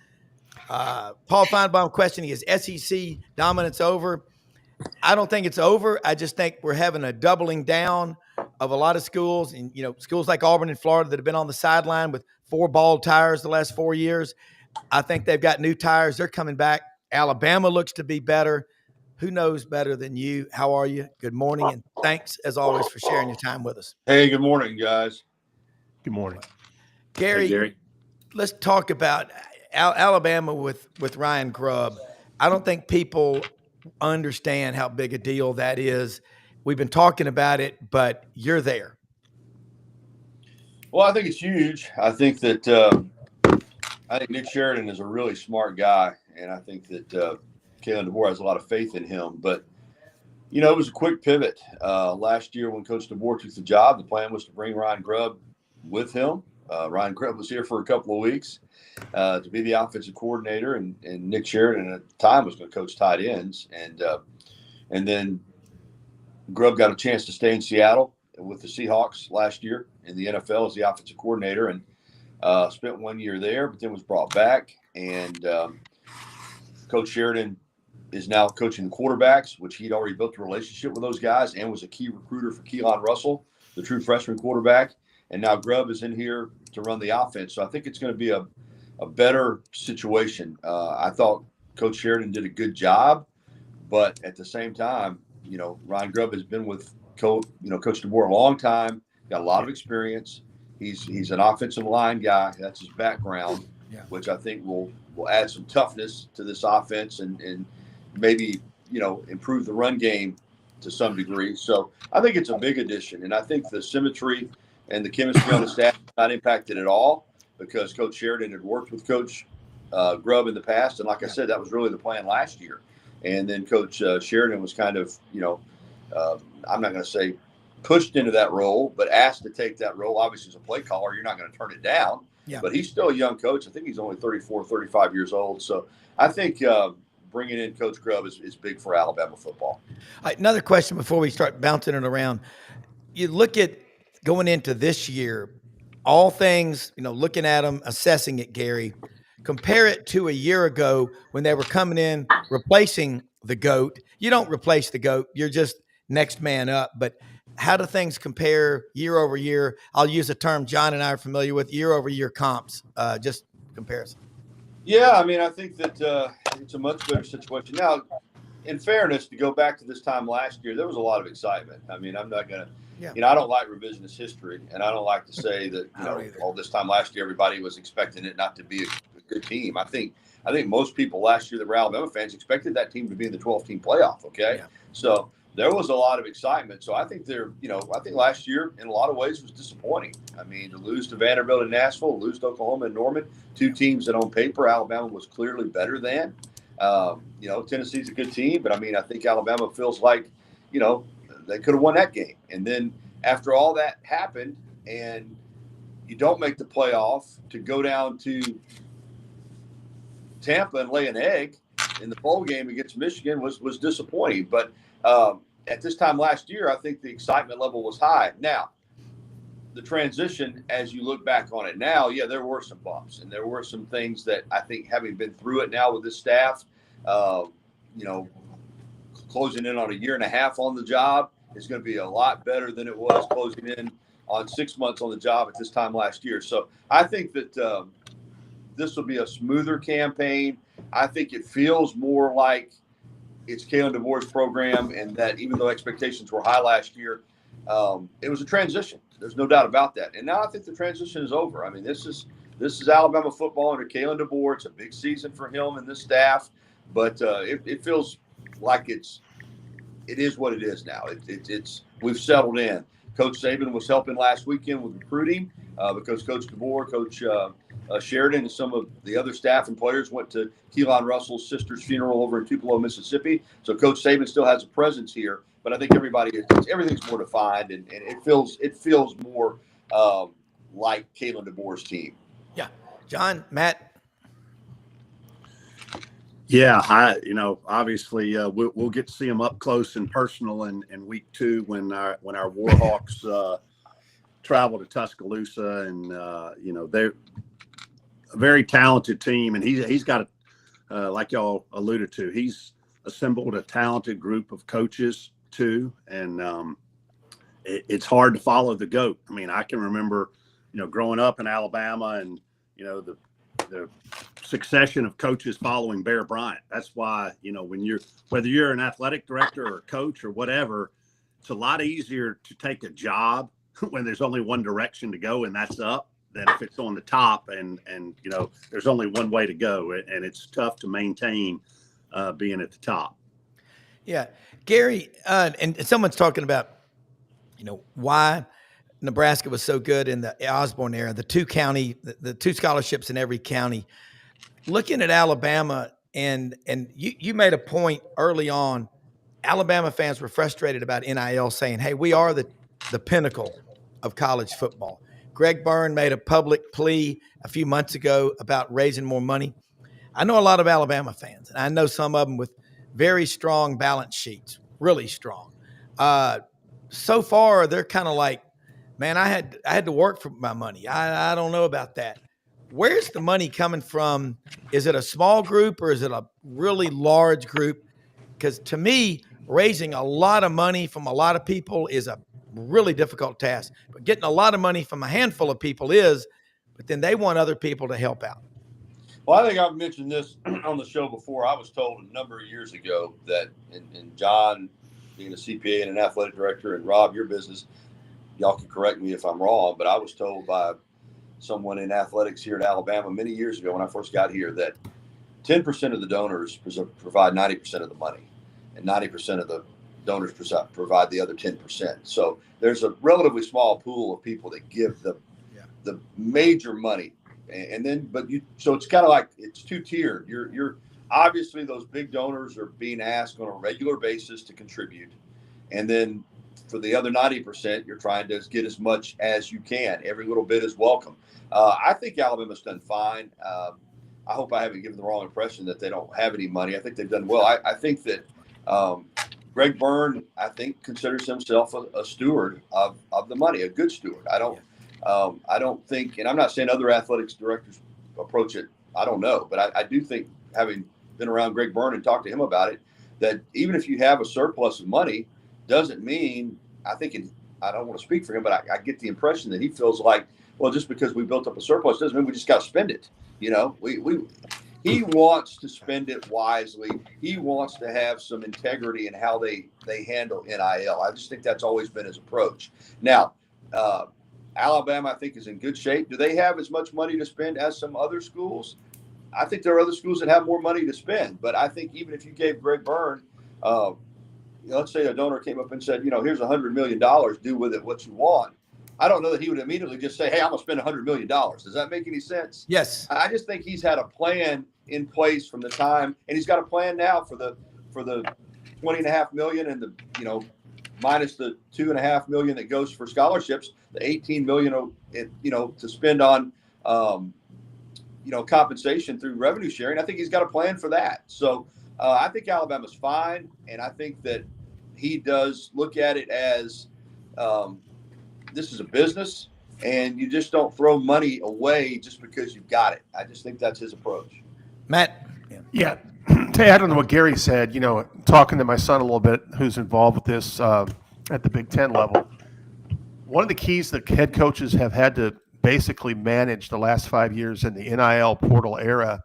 Paul Feinbaum questioning, is SEC dominance over? I don't think it's over. I just think we're having a doubling down of a lot of schools, and schools like Auburn and Florida that have been on the sideline with 4 bald tires the last 4 years. I think they've got new tires. They're coming back. Alabama looks to be better. Who knows better than you? How are you? Good morning, and thanks as always for sharing your time with us. Hey, good morning, guys. Good morning. Gary, Hey, Gary. Let's talk about Alabama with Ryan Grubb. I don't think people understand how big a deal that is. We've been talking about it, but you're there. Well, I think it's huge. I think that Nick Sheridan is a really smart guy, and I think that Kalen DeBoer has a lot of faith in him. But it was a quick pivot. Last year when Coach DeBoer took the job, the plan was to bring Ryan Grubb with him. Ryan Grubb was here for a couple of weeks to be the offensive coordinator, and Nick Sheridan at the time was going to coach tight ends. And then Grubb got a chance to stay in Seattle with the Seahawks last year in the NFL as the offensive coordinator, and spent 1 year there, but then was brought back. And Coach Sheridan is now coaching the quarterbacks, which he'd already built a relationship with those guys and was a key recruiter for Keelan Russell, the true freshman quarterback. And now Grubb is in here to run the offense. So I think it's going to be a better situation. I thought Coach Sheridan did a good job, but at the same time, Ryan Grubb has been with Coach DeBoer a long time, got a lot of experience. He's an offensive line guy. That's his background, which I think will add some toughness to this offense and maybe, improve the run game to some degree. So I think it's a big addition. And I think the symmetry and the chemistry on the staff is not impacted at all because Coach Sheridan had worked with Coach Grubb in the past. And like I said, that was really the plan last year. And then Coach Sheridan was kind of, I'm not going to say pushed into that role, but asked to take that role. Obviously, as a play caller, you're not going to turn it down. Yeah. But he's still a young coach. I think he's only 34, 35 years old. So I think bringing in Coach Grubb is big for Alabama football. Another question before we start bouncing it around. You look at going into this year, all things, looking at them, assessing it, Gary, compare it to a year ago when they were coming in, replacing the GOAT. You don't replace the GOAT. You're just next man up. But how do things compare year over year? I'll use a term John and I are familiar with, year over year comps, just comparison. Yeah, I think that it's a much better situation. Now, in fairness, to go back to this time last year, there was a lot of excitement. I'm not going to, I don't like revisionist history, and I don't like to say that, all this time last year, everybody was expecting it not to be a good team. I think most people last year that were Alabama fans expected that team to be in the 12-team playoff, okay? Yeah. So there was a lot of excitement. So I think I think last year in a lot of ways was disappointing. To lose to Vanderbilt and Nashville, lose to Oklahoma and Norman, two teams that on paper Alabama was clearly better than. Tennessee's a good team, but I think Alabama feels like, they could have won that game. And then after all that happened and you don't make the playoff, to go down to Tampa and lay an egg in the bowl game against Michigan was disappointing. But at this time last year, I think the excitement level was high. Now, the transition, as you look back on it now, yeah, there were some bumps and there were some things that I think, having been through it now with this staff, closing in on a year and a half on the job is going to be a lot better than it was closing in on 6 months on the job at this time last year. So I think that this will be a smoother campaign. I think it feels more like it's Kalen DeBoer's program, and that even though expectations were high last year, it was a transition. There's no doubt about that. And now I think the transition is over. I mean, this is Alabama football under Kalen DeBoer. It's a big season for him and this staff, but it feels like it is what it is now. We've settled in. Coach Saban was helping last weekend with recruiting because Coach DeBoer, Coach Sheridan, and some of the other staff and players went to Keelan Russell's sister's funeral over in Tupelo, Mississippi. So Coach Saban still has a presence here, but I think everything's more defined, and it feels more like Kalen DeBoer's team. Yeah, John, Matt. Yeah, obviously we'll get to see them up close and personal in week 2 when our Warhawks travel to Tuscaloosa, and they're a very talented team, and he's got like y'all alluded to, he's assembled a talented group of coaches too, and it's hard to follow the GOAT. I mean, I can remember growing up in Alabama, and the succession of coaches following Bear Bryant. That's why, whether you're an athletic director or a coach or whatever, it's a lot easier to take a job when there's only one direction to go, and that's up, than if it's on the top and there's only one way to go, and it's tough to maintain being at the top. Yeah, Gary, and someone's talking about, why Nebraska was so good in the Osborne era, the 2 scholarships in every county. Looking at Alabama, and you made a point early on, Alabama fans were frustrated about NIL, saying, hey, we are the pinnacle of college football. Greg Byrne made a public plea a few months ago about raising more money. I know a lot of Alabama fans, and I know some of them with very strong balance sheets, really strong. So far, they're kind of like, man, I had to work for my money. I don't know about that. Where's the money coming from? Is it a small group or is it a really large group? Because to me, raising a lot of money from a lot of people is a really difficult task. But getting a lot of money from a handful of people but then they want other people to help out. Well, I think I've mentioned this on the show before. I was told a number of years ago that, and John, being a CPA and an athletic director, and Rob, your business, y'all can correct me if I'm wrong, but I was told by someone in athletics here at Alabama many years ago when I first got here that 10% of the donors provide 90% of the money, and 90% of the donors provide the other 10%. So there's a relatively small pool of people that give the major money, so it's kind of like it's 2-tiered. You're obviously, those big donors are being asked on a regular basis to contribute, and then for the other 90%, you're trying to get as much as you can. Every little bit is welcome. I think Alabama's done fine. I hope I haven't given the wrong impression that they don't have any money. I think they've done well. I think that Greg Byrne, I think, considers himself a steward of the money, a good steward. I don't think, and I'm not saying other athletics directors approach it, I don't know, but I do think, having been around Greg Byrne and talked to him about it, that even if you have a surplus of money, doesn't mean, I don't want to speak for him, but I get the impression that he feels like, well, just because we built up a surplus doesn't mean we just got to spend it. He wants to spend it wisely. He wants to have some integrity in how they handle NIL. I just think that's always been his approach. Now, Alabama, I think, is in good shape. Do they have as much money to spend as some other schools? I think there are other schools that have more money to spend. But I think even if you gave Greg Byrne, let's say a donor came up and said, here's $100 million, do with it what you want. I don't know that he would immediately just say, hey, I'm going to spend $100 million. Does that make any sense? Yes. I just think he's had a plan in place from the time, and he's got a plan now for the $20.5 million and the, minus the $2.5 million that goes for scholarships, the $18 million, to spend on, compensation through revenue sharing. I think he's got a plan for that. So I think Alabama's fine. And I think that he does look at it as, this is a business. and you just don't throw money away just because you've got it. I just think that's his approach. Matt. Yeah. To add on to what Gary said, talking to my son a little bit, who's involved with this at the Big Ten level, one of the keys that head coaches have had to basically manage the last 5 years in the NIL portal era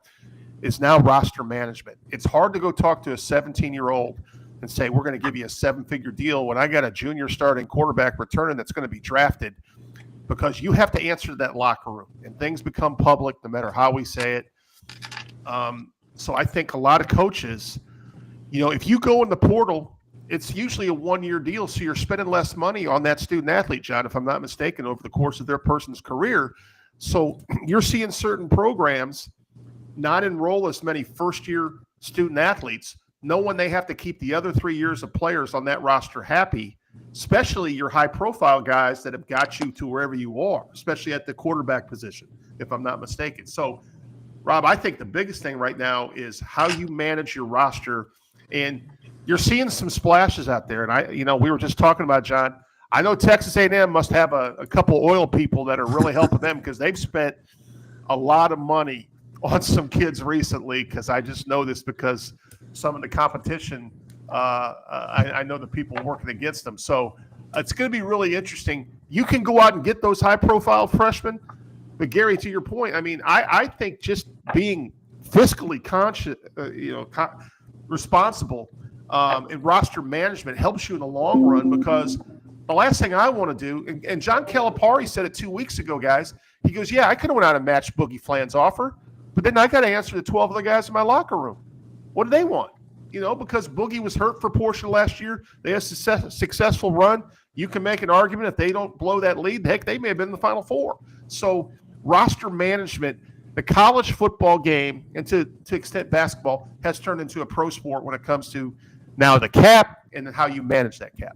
is now roster management. It's hard to go talk to a 17-year-old and say, we're going to give you a 7-figure deal when I got a junior starting quarterback returning that's going to be drafted, because you have to answer to that locker room, and things become public no matter how we say it. So I think a lot of coaches, if you go in the portal, it's usually a 1-year deal. So you're spending less money on that student athlete, John, if I'm not mistaken, over the course of their person's career. So you're seeing certain programs not enroll as many first-year student athletes, knowing they have to keep the other 3 years of players on that roster happy, especially your high-profile guys that have got you to wherever you are, especially at the quarterback position, if I'm not mistaken. So, Rob, I think the biggest thing right now is how you manage your roster, and you're seeing some splashes out there. And we were just talking about, John, I know Texas A&M must have a couple oil people that are really helping them, because they've spent a lot of money on some kids recently, because I just know this because some of the competition, I know the people working against them. So it's going to be really interesting. You can go out and get those high-profile freshmen, but Gary, to your point, I think just being fiscally conscious, responsible in roster management helps you in the long run, because the last thing I want to do, and John Calipari said it 2 weeks ago, guys, he goes, yeah, I could have went out and matched Boogie Flan's offer, but then I got to answer to 12 other guys in my locker room. What do they want? Because Boogie was hurt for a portion of last year. They had a successful run. You can make an argument if they don't blow that lead, heck, they may have been in the Final Four. So roster management, the college football game, and to extent basketball, has turned into a pro sport when it comes to now the cap and how you manage that cap.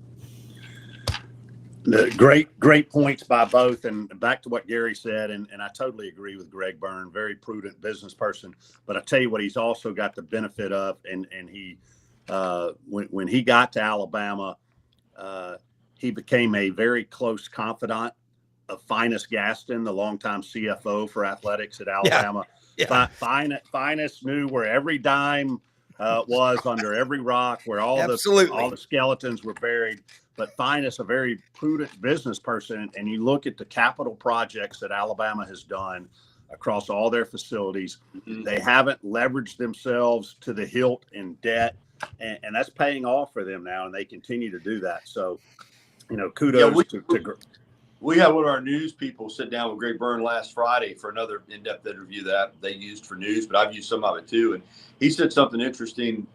Great points by both. And back to what Gary said, and I totally agree with Greg Byrne, very prudent business person. But I tell you what, he's also got the benefit of, and he when he got to Alabama, he became a very close confidant of Finus Gaston, the longtime CFO for athletics at Alabama. Yeah. Finus knew where every dime was under every rock, where all the skeletons were buried. But Finus, a very prudent business person, and you look at the capital projects that Alabama has done across all their facilities, they haven't leveraged themselves to the hilt in debt, and that's paying off for them now, and they continue to do that. So, kudos to We had one of our news people sit down with Greg Byrne last Friday for another in-depth interview that they used for news, but I've used some of it too. And he said something interesting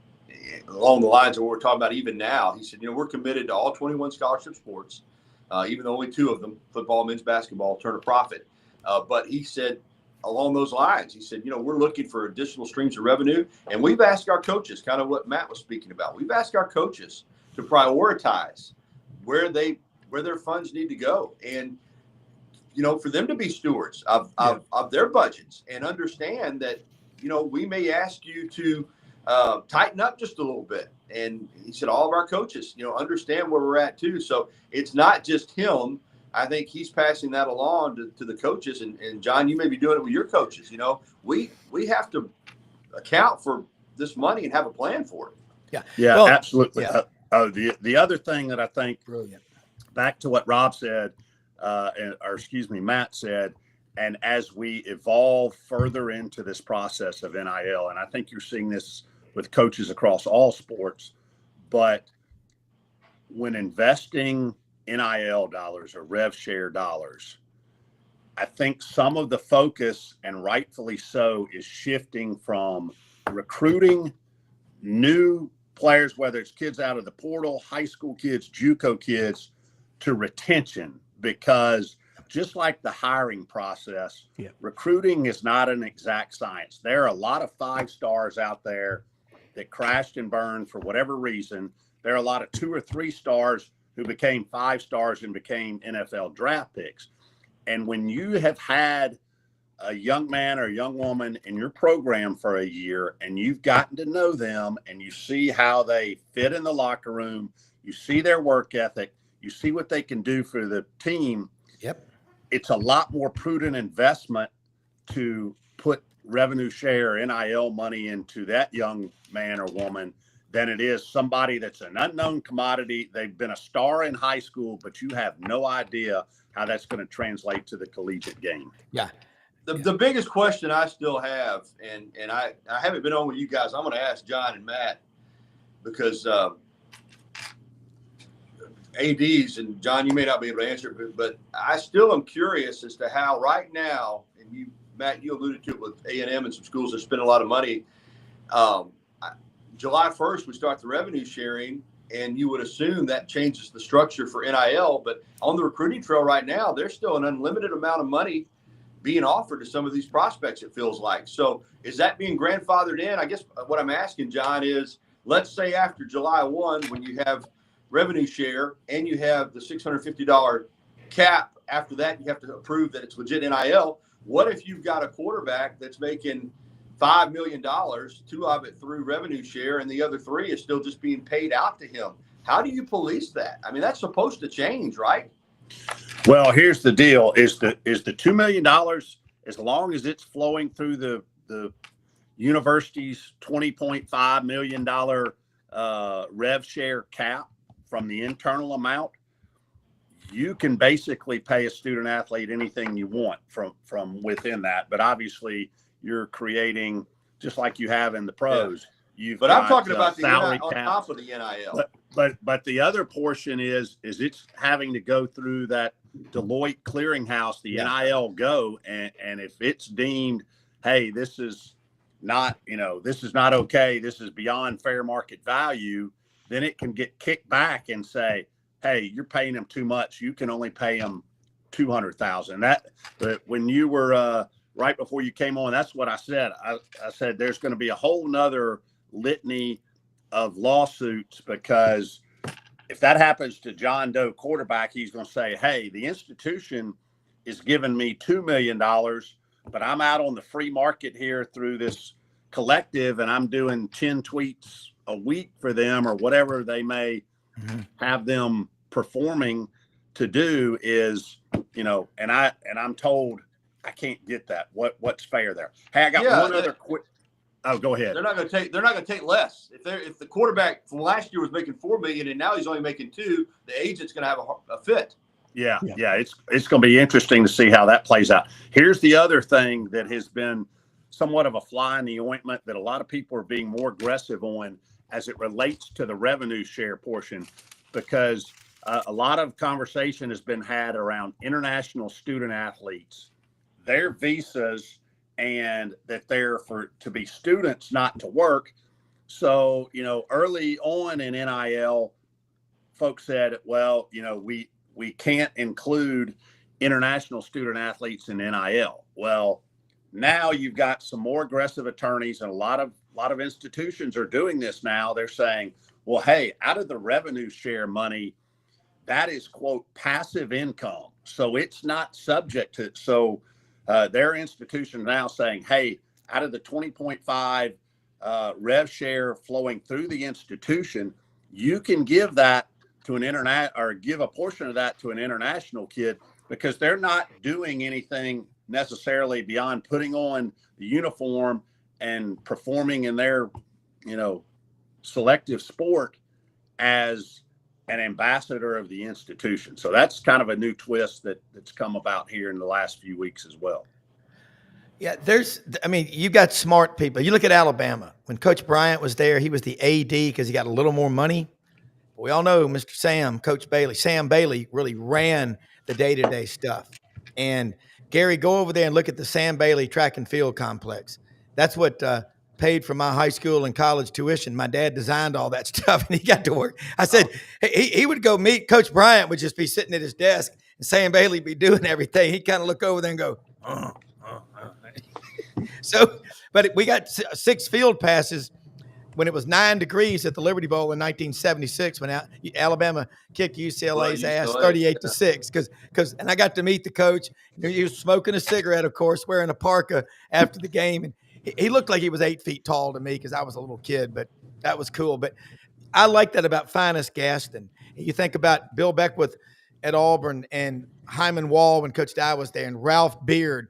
along the lines of what we're talking about even now. He said, we're committed to all 21 scholarship sports, even though only 2 of them, football and men's basketball, turn a profit. But he said along those lines, he said, we're looking for additional streams of revenue. And we've asked our coaches, kind of what Matt was speaking about, we've asked our coaches to prioritize where their funds need to go. And, for them to be stewards of their budgets and understand that, we may ask you to tighten up just a little bit. And he said, all of our coaches, understand where we're at too. So it's not just him. I think he's passing that along to the coaches. And John, you may be doing it with your coaches. We have to account for this money and have a plan for it. Yeah, well, absolutely. Yeah. The other thing that I think, Brilliant. Back to what Rob said, Matt said, and as we evolve further into this process of NIL, and I think you're seeing this with coaches across all sports, but when investing NIL dollars or rev share dollars, I think some of the focus, and rightfully so, is shifting from recruiting new players, whether it's kids out of the portal, high school kids, JUCO kids, to retention, because just like the hiring process, recruiting is not an exact science. There are a lot of 5 stars out there that crashed and burned for whatever reason. There are a lot of 2 or 3 stars who became 5 stars and became NFL draft picks. And when you have had a young man or a young woman in your program for a year and you've gotten to know them and you see how they fit in the locker room, you see their work ethic, you see what they can do for the team. Yep. it's a lot more prudent investment to put revenue share NIL money into that young man or woman than it is somebody that's an unknown commodity. They've been a star in high school, but you have no idea how that's going to translate to the collegiate game. Yeah. The biggest question I still have, and I haven't been on with you guys, I'm going to ask John and Matt, because ADs, and John, you may not be able to answer it, but I still am curious as to how right now, and you, Matt, you alluded to it with A&M and some schools that spend a lot of money. July 1st, we start the revenue sharing, and you would assume that changes the structure for NIL. But on the recruiting trail right now, there's still an unlimited amount of money being offered to some of these prospects, it feels like. So is that being grandfathered in? I guess what I'm asking, John, is let's say after July 1, when you have revenue share and you have the $650 cap, after that, you have to prove that it's legit NIL. What if you've got a quarterback that's making $5 million, two of it through revenue share, and the other $3 is still just being paid out to him? How do you police that? I mean, that's supposed to change, right? Well, here's the deal: is the $2 million, as long as it's flowing through the university's $20.5 million rev share cap from the internal amount, you can basically pay a student athlete anything you want from within that. But obviously, you're creating, just like you have in the pros. Yeah. But I'm talking about the salary on top of the NIL. But the other portion is it's having to go through that Deloitte clearinghouse, the NIL go, and if it's deemed, hey, this is not okay, this is beyond fair market value, then it can get kicked back and say, hey, you're paying them too much. You can only pay them $200,000. But when you were right before you came on, that's what I said. I said there's going to be a whole nother litany of lawsuits, because if that happens to John Doe quarterback, he's going to say, hey, the institution is giving me $2 million, but I'm out on the free market here through this collective, and I'm doing 10 tweets a week for them, or whatever they may have them performing to do is, and I'm told I can't get that. What's fair there? Hey, I got one other quick. Oh, go ahead. They're not going to take less. If the quarterback from last year was making $4 million and now he's only making $2 million, the agent's going to have a fit. Yeah. It's going to be interesting to see how that plays out. Here's the other thing that has been somewhat of a fly in the ointment that a lot of people are being more aggressive on as it relates to the revenue share portion, because a lot of conversation has been had around international student athletes, their visas, and that they're to be students, not to work. So, early on in NIL, folks said, well, we can't include international student athletes in NIL. Well, now you've got some more aggressive attorneys, and a lot of institutions are doing this now. They're saying, well, hey, out of the revenue share money, that is, quote, passive income. So it's not subject to, their institution now saying, hey, out of the 20.5 rev share flowing through the institution, you can give that to an or give a portion of that to an international kid, because they're not doing anything necessarily beyond putting on the uniform and performing in their, selective sport as an ambassador of the institution. So that's kind of a new twist that's come about here in the last few weeks as well. Yeah, you got smart people. You look at Alabama. When Coach Bryant was there, he was the AD because he got a little more money. We all know Mr. Sam Bailey really ran the day-to-day stuff. And Gary, go over there and look at the Sam Bailey track and field complex. That's what paid for my high school and college tuition. My dad designed all that stuff, and he got to work. I said he would go meet Coach Bryant, would just be sitting at his desk, and Sam Bailey be doing everything. He'd kind of look over there and go, So, but we got 6 field passes when it was 9 degrees at the Liberty Bowl in 1976, when Alabama kicked UCLA's ass 38-6. And I got to meet the coach. He was smoking a cigarette, of course, wearing a parka after the game. And he looked like he was 8 feet tall to me because I was a little kid, but that was cool. But I like that about Finest Gaston. You think about Bill Beckwith at Auburn and Hyman Wall when Coach Dye was there and Ralph Beard.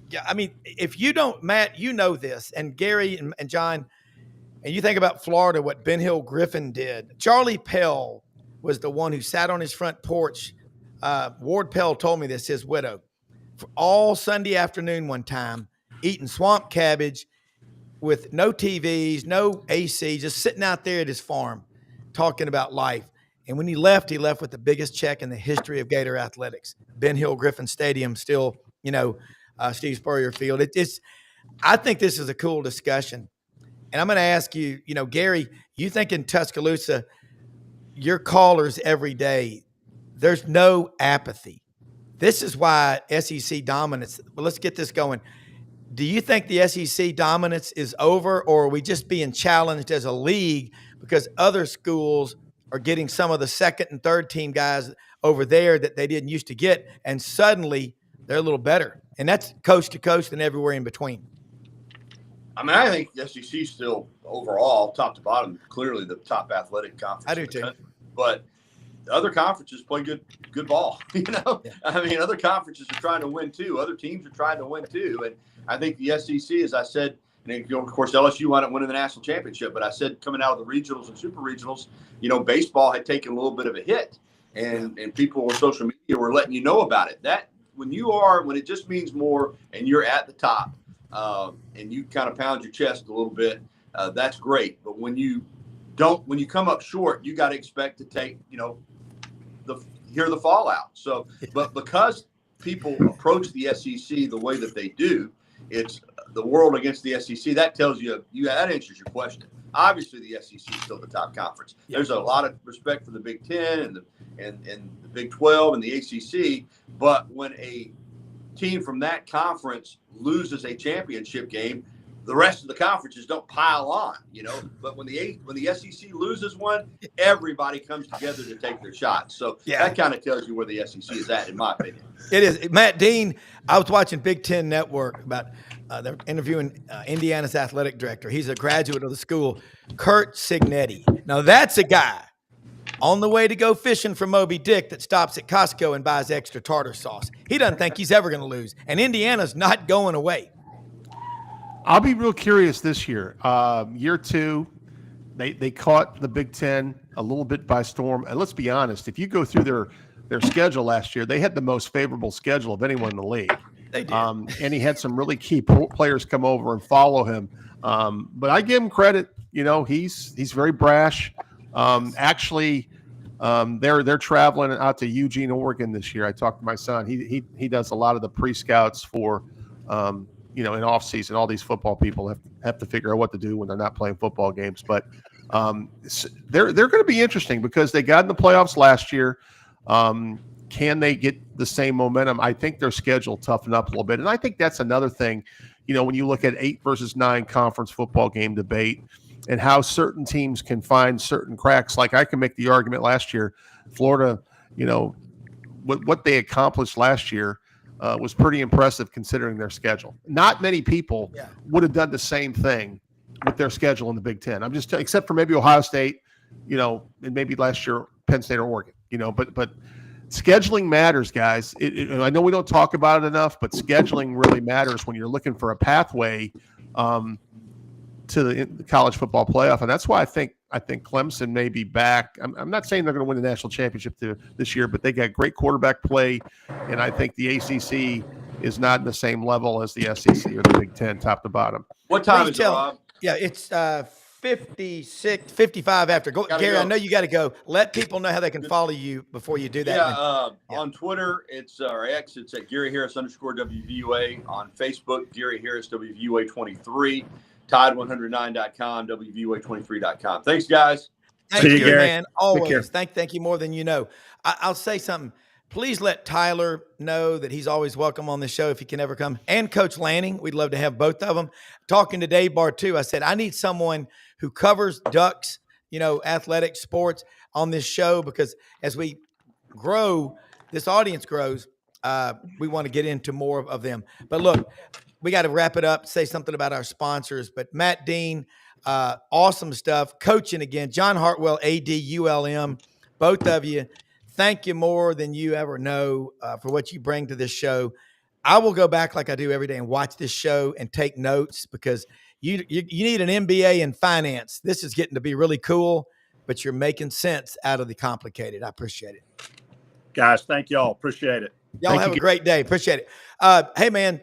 Yeah, I mean, if you don't, Matt, you know this, and Gary and John, and you think about Florida, what Ben Hill Griffin did. Charlie Pell was the one who sat on his front porch. Ward Pell told me this, his widow, for all Sunday afternoon one time, eating swamp cabbage with no TVs, no AC, just sitting out there at his farm talking about life. And when he left with the biggest check in the history of Gator athletics. Ben Hill Griffin Stadium, still, Steve Spurrier Field. I think this is a cool discussion. And I'm going to ask you, Gary, you think in Tuscaloosa, your callers every day, there's no apathy. This is why SEC dominance, well, let's get this going. Do you think the SEC dominance is over, or are we just being challenged as a league because other schools are getting some of the second and third team guys over there that they didn't used to get, and suddenly they're a little better? And that's coast to coast and everywhere in between. I mean, I think the SEC is still overall, top to bottom, clearly the top athletic conference. I do too. Country. But the other conferences play good ball. Yeah. I mean, other conferences are trying to win too. Other teams are trying to win too. And I think the SEC, as I said, and of course LSU wound up winning the national championship. But I said coming out of the regionals and super regionals, baseball had taken a little bit of a hit, and people on social media were letting you know about it. That when it just means more and you're at the top. And you kind of pound your chest a little bit, that's great. But when you come up short, you got to expect to take, hear the fallout. So, but because people approach the SEC the way that they do, it's the world against the SEC. That tells you that answers your question. Obviously, the SEC is still the top conference. Yeah. There's a lot of respect for the Big Ten and the Big 12 and the ACC. But when a team from that conference loses a championship game, the rest of the conferences don't pile on, But when the SEC loses one, everybody comes together to take their shots. So that kind of tells you where the SEC is at, in my opinion. It is. Matt Dean, I was watching Big Ten Network about they're interviewing Indiana's athletic director. He's a graduate of the school, Kurt Signetti. Now that's a guy on the way to go fishing for Moby Dick that stops at Costco and buys extra tartar sauce. He doesn't think he's ever going to lose. And Indiana's not going away. I'll be real curious this year. Year two, they caught the Big Ten a little bit by storm. And let's be honest, if you go through their schedule last year, they had the most favorable schedule of anyone in the league. They did. And he had some really key players come over and follow him. But I give him credit. He's very brash. Actually, they're traveling out to Eugene, Oregon this year. I talked to my son. He does a lot of the pre-scouts for, in off season. All these football people have to figure out what to do when they're not playing football games. But they're going to be interesting because they got in the playoffs last year. Can they get the same momentum? I think their schedule toughened up a little bit, and I think that's another thing. When you look at 8 versus 9 conference football game debate, and how certain teams can find certain cracks. Like I can make the argument last year, Florida, what they accomplished last year was pretty impressive considering their schedule. Not many people would have done the same thing with their schedule in the Big Ten. I'm just except for maybe Ohio State, and maybe last year Penn State or Oregon, but scheduling matters, guys. I know we don't talk about it enough, but scheduling really matters when you're looking for a pathway to the college football playoff, and that's why I think Clemson may be back. I'm not saying they're going to win the national championship this year, but they got great quarterback play, and I think the ACC is not in the same level as the SEC or the Big Ten, top to bottom. What time is it, Rob? Yeah, it's 55 after. Gary, I know you got to go. Let people know how they can follow you before you do that. On Twitter, it's or X, it's at Gary Harris _WVUA. On Facebook, Gary Harris WVUA 23. Tide109.com, WVUA23.com. Thanks, guys. Thank you, man. Always. Thank you more than you know. I'll say something. Please let Tyler know that he's always welcome on the show if he can ever come. And Coach Lanning, we'd love to have both of them. Talking to Dave Bartu, I said, I need someone who covers Ducks, athletic sports on this show, because as we grow, this audience grows, we want to get into more of them. But look, we got to wrap it up, say something about our sponsors. But Matt Dean, awesome stuff. Coaching again. John Hartwell, AD, ULM, both of you. thank you more than you ever know for what you bring to this show. I will go back like I do every day and watch this show and take notes because you need an MBA in finance. This is getting to be really cool, but you're making sense out of the complicated. I appreciate it. Guys, thank y'all. Appreciate it. Y'all have a great day. Appreciate it. Hey, man,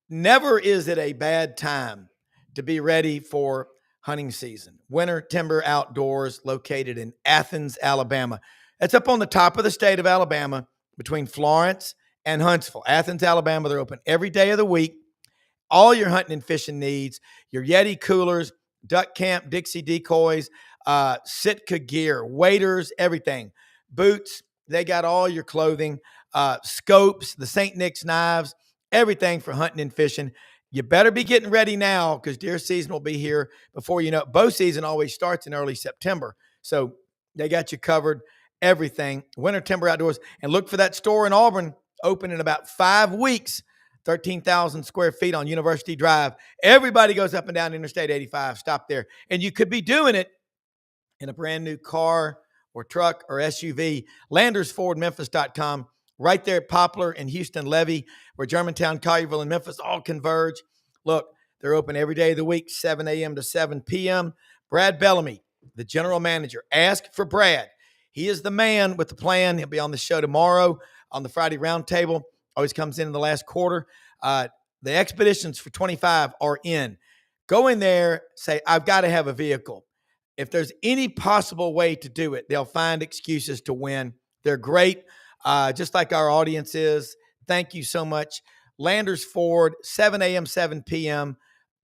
never is it a bad time to be ready for hunting season. Winter Timber Outdoors, located in Athens, Alabama. It's up on the top of the state of Alabama between Florence and Huntsville. Athens, Alabama, they're open every day of the week. All your hunting and fishing needs, your Yeti coolers, duck camp, Dixie decoys, Sitka gear, waders, everything. Boots, they got all your clothing, scopes, the St. Nick's knives, everything for hunting and fishing. You better be getting ready now because deer season will be here before you know it. Bow season always starts in early September. So they got you covered, everything. Winter Timber Outdoors. And look for that store in Auburn, open in about 5 weeks, 13,000 square feet on University Drive. Everybody goes up and down Interstate 85. Stop there. And you could be doing it in a brand new car or truck or SUV. LandersFordMemphis.com. Right there at Poplar and Houston Levy, where Germantown, Collierville, and Memphis all converge. Look, they're open every day of the week, 7 a.m. to 7 p.m. Brad Bellamy, the general manager. Ask for Brad. He is the man with the plan. He'll be on the show tomorrow on the Friday Roundtable. Always comes in the last quarter. The expeditions for 25 are in. Go in there, say, I've got to have a vehicle. If there's any possible way to do it, they'll find excuses to win. They're great. Just like our audience is. Thank you so much. Landers Ford, 7 a.m., 7 p.m.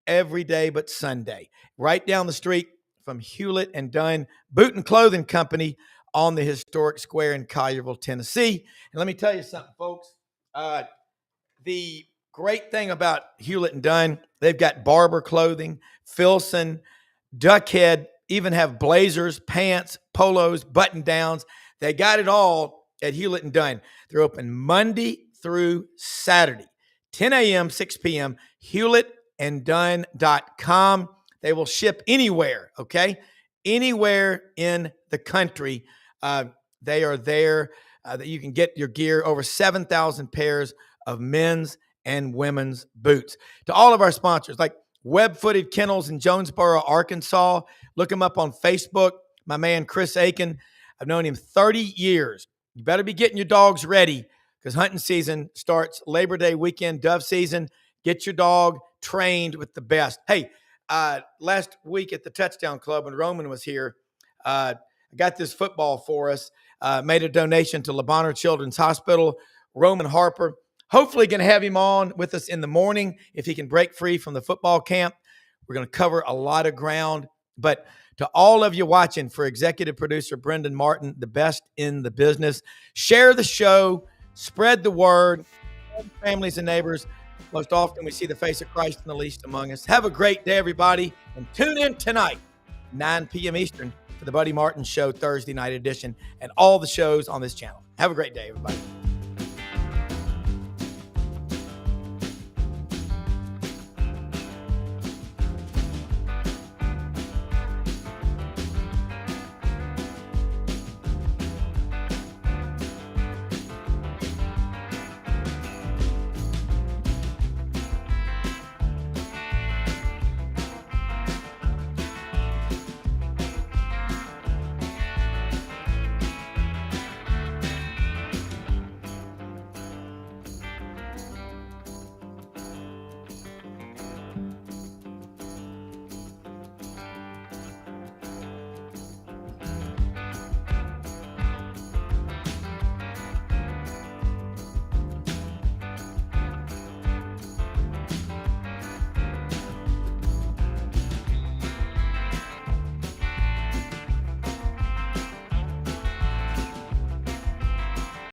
every day but Sunday. Right down the street from Hewlett and Dunn Boot and Clothing Company on the historic square in Collierville, Tennessee. And let me tell you something, folks. The great thing about Hewlett and Dunn, they've got Barber clothing, Filson, Duckhead, even have blazers, pants, polos, button downs. They got it all at Hewlett and Dunn. They're open Monday through Saturday, 10 a.m., 6 p.m., hewlettanddunn.com. They will ship anywhere, okay? Anywhere in the country. They are there that you can get your gear, over 7,000 pairs of men's and women's boots. To all of our sponsors, like Web-Footed Kennels in Jonesboro, Arkansas. Look them up on Facebook. My man, Chris Aiken. I've known him 30 years. You better be getting your dogs ready because hunting season starts Labor Day weekend, dove season. Get your dog trained with the best. Hey, last week at the Touchdown Club when Roman was here, I got this football for us, made a donation to Le Bonheur Children's Hospital. Roman Harper, hopefully going to have him on with us in the morning if he can break free from the football camp. We're going to cover a lot of ground. But to all of you watching, for executive producer Brendan Martin, the best in the business, share the show, spread the word, families and neighbors. Most often we see the face of Christ in the least among us. Have a great day, everybody, and tune in tonight, 9 p.m. Eastern, for the Buddy Martin Show Thursday night edition and all the shows on this channel. Have a great day, everybody.